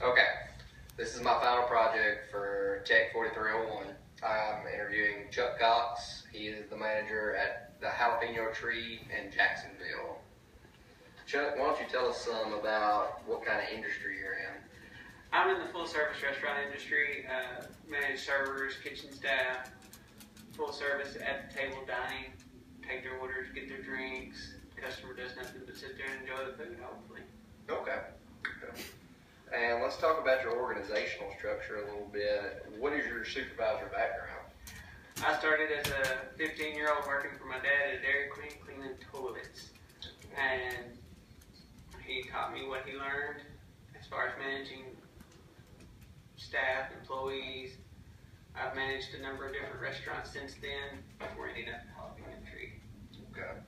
Okay, this is my final project for Tech 4301. I'm interviewing Chuck Cox. He is the manager at the Jalapeno Tree in Jacksonville. Chuck, why don't you tell us some about what kind of industry you're in? I'm in the full service restaurant industry, manage servers, kitchen staff, full service at the table dining, take their orders, get their drinks. Customer does nothing but sit there and enjoy the food, hopefully. Okay. And let's talk about your organizational structure a little bit. What is your supervisor background? I started as a 15-year-old working for my dad at a Dairy Queen cleaning toilets. And he taught me what he learned as far as managing staff, employees. I've managed a number of different restaurants since then before ending up at Jalapeno Tree. Okay.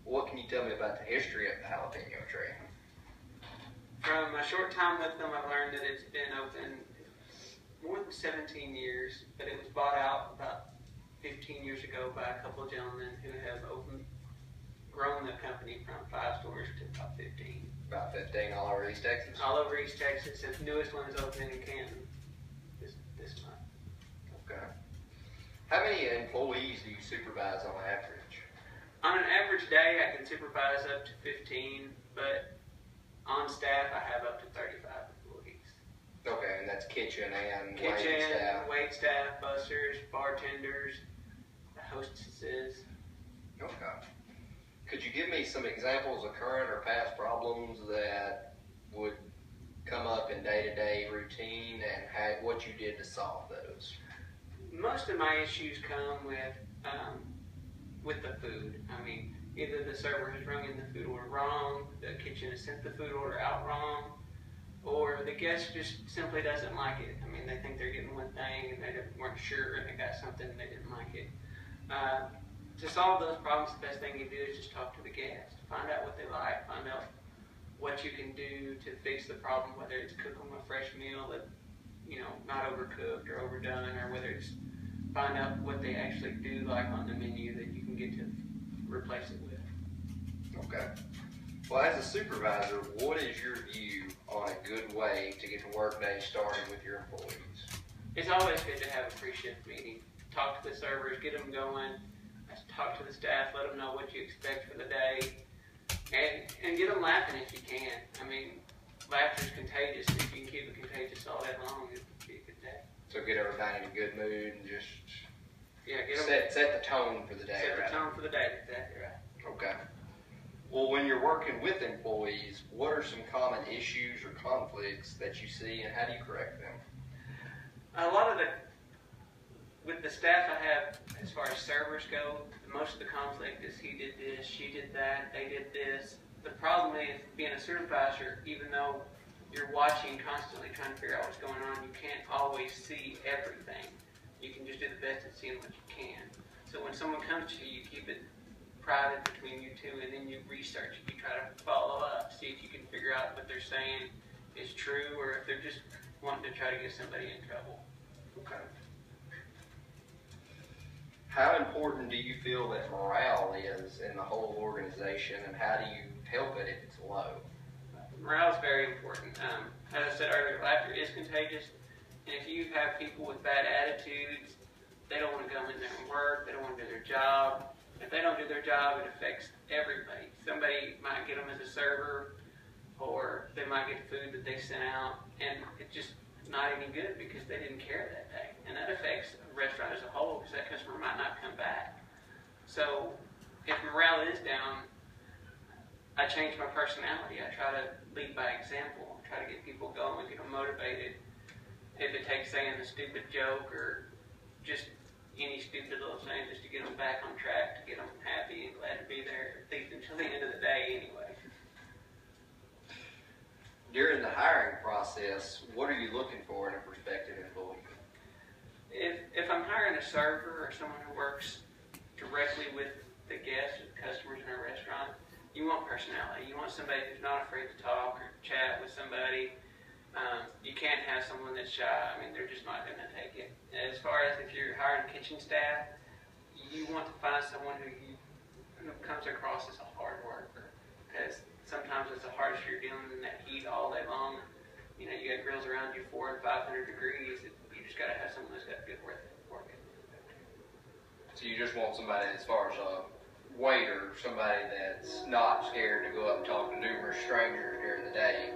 What can you tell me about the history of the Jalapeno Tree? From a short time with them, I've learned that it's been open more than 17 years, but it was bought out about 15 years ago by a couple of gentlemen who have grown the company from 5 stores to about 15. About 15 all over East Texas? All over East Texas. The newest one is opening in Canton this month. Okay. How many employees do you supervise on average? On an average day, I can supervise up to 15, but on staff, I have up to 35 employees. Okay, and that's kitchen and wait staff, bussers, bartenders, hostesses. Okay. Could you give me some examples of current or past problems that would come up in day-to-day routine and what you did to solve those? Most of my issues come with the food. I mean, either the server has rung in the food order wrong, the kitchen has sent the food order out wrong, or the guest just simply doesn't like it. I mean, they think they're getting one thing and they weren't sure and they got something and they didn't like it. To solve those problems, the best thing you do is just talk to the guest. Find out what they like, find out what you can do to fix the problem, whether it's cook them a fresh meal that, not overcooked or overdone, or whether it's find out what they actually do like on the menu that you can get to replace it with. Okay. Well, as a supervisor, what is your view on a good way to get the workday started with your employees? It's always good to have a pre-shift meeting. Talk to the servers, get them going, talk to the staff, let them know what you expect for the day, and get them laughing if you can. I mean, laughter is contagious. If you can keep it contagious all day long, it would be a good day. So get everybody in a good mood and just get set the tone for the day. Set the tone for the day, exactly right. Okay. Well, when you're working with employees, what are some common issues or conflicts that you see, and how do you correct them? A lot of with the staff I have, as far as servers go, most of the conflict is he did this, she did that, they did this. The problem is, being a supervisor, even though you're watching constantly trying to figure out what's going on, you can't always see everything. You can just do the best at seeing what you can. So when someone comes to you, you keep it private between you two, and then you research it. You try to follow up, see if you can figure out what they're saying is true, or if they're just wanting to try to get somebody in trouble. Okay. How important do you feel that morale is in the whole organization, and how do you help it if it's low? Morale is very important. As I said earlier, laughter is contagious, and if you have people with bad attitudes, they don't want to come in there and work, they don't want to do their job. If they don't do their job, it affects everybody. Somebody might get them as a server, or they might get food that they sent out, and it's just not any good because they didn't care that day. And that affects a restaurant as a whole because that customer might not come back. So if morale is down, I change my personality. I try to lead by example. I try to get people going, get them motivated. If it takes saying a stupid joke or just any stupid little thing just to get them back on track, to get them happy and glad to be there, at least until the end of the day anyway. During the hiring process, what are you looking for in a prospective employee? If I'm hiring a server or someone who works directly with the guests or the customers in our restaurant, you want personality. You want somebody who's not afraid to talk or chat with somebody. You can't have someone that's shy. I mean, they're just not going to take it. As far as if you're hiring kitchen staff, you want to find someone who comes across as a hard worker, because sometimes it's the hardest you're dealing in that heat all day long. You got grills around you 400 and 500 degrees. You just got to have someone that's got good work ethic. So you just want somebody, as far as a waiter, somebody that's not scared to go up and talk to numerous strangers during the day.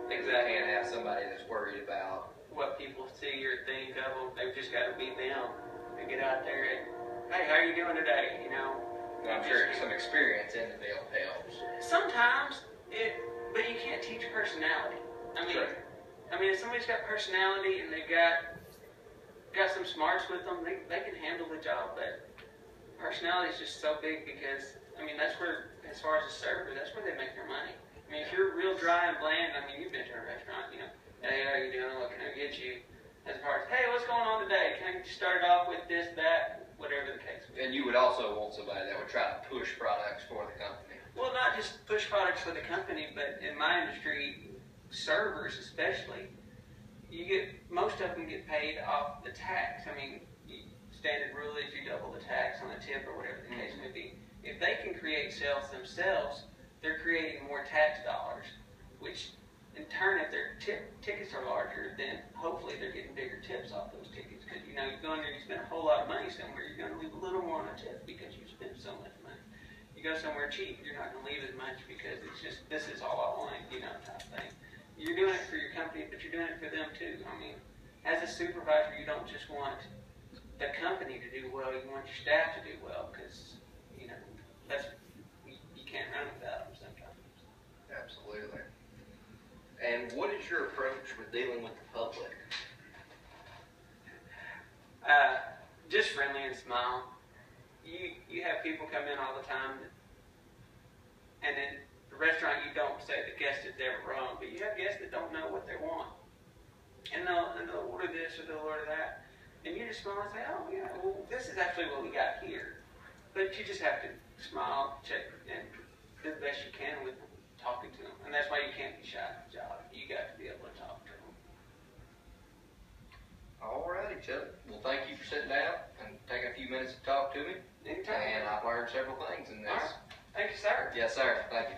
Exactly. You can't have somebody that's worried about what people see or think of them. They've just got to be them and get out there and, hey, how are you doing today? You know. I'm sure some experience in the field helps. Sometimes but you can't teach personality. I mean, Sure. if somebody's got personality and they've got some smarts with them, they can handle the job. But personality is just so big because that's where, as far as a server, that's where they make their money. If you're real dry and bland, you've been to a restaurant, hey, how are you doing? What can I get you? As far as, hey, what's going on today? Can I get you started off with this, that, whatever the case may be. And you would also want somebody that would try to push products for the company. Well, not just push products for the company, but in my industry, servers especially, most of them get paid off the tax. Standard rule is you double the tax on a tip or whatever the case may be. If they can create sales themselves, they're creating more tax dollars, which in turn, if their tickets are larger, then hopefully they're getting bigger tips off those tickets. Because you go in there and you spend a whole lot of money somewhere, you're going to leave a little more on a tip because you spent so much money. You go somewhere cheap, you're not going to leave as much because it's just, this is all I want, type thing. You're doing it for your company, but you're doing it for them too. As a supervisor, you don't just want the company to do well, you want your staff to do well because, you can't run without them sometimes. Absolutely. And what is your approach with dealing with the public? Just friendly and smile. You have people come in all the time, and in the restaurant you don't say the guest is ever wrong, but you have guests that don't know what they want, and they'll order this or they'll order that, and you just smile and say, oh yeah, well this is actually what we got here, but you just have to smile, check, and do the best you can with talking to them, and that's why you can't be shy at the job. You got to be able to talk to them. Alrighty, Chuck. Well, thank you for sitting down and taking a few minutes to talk to me. Anytime. And I've learned several things in this. All right. Thank you, sir. Yes, sir. Thank you.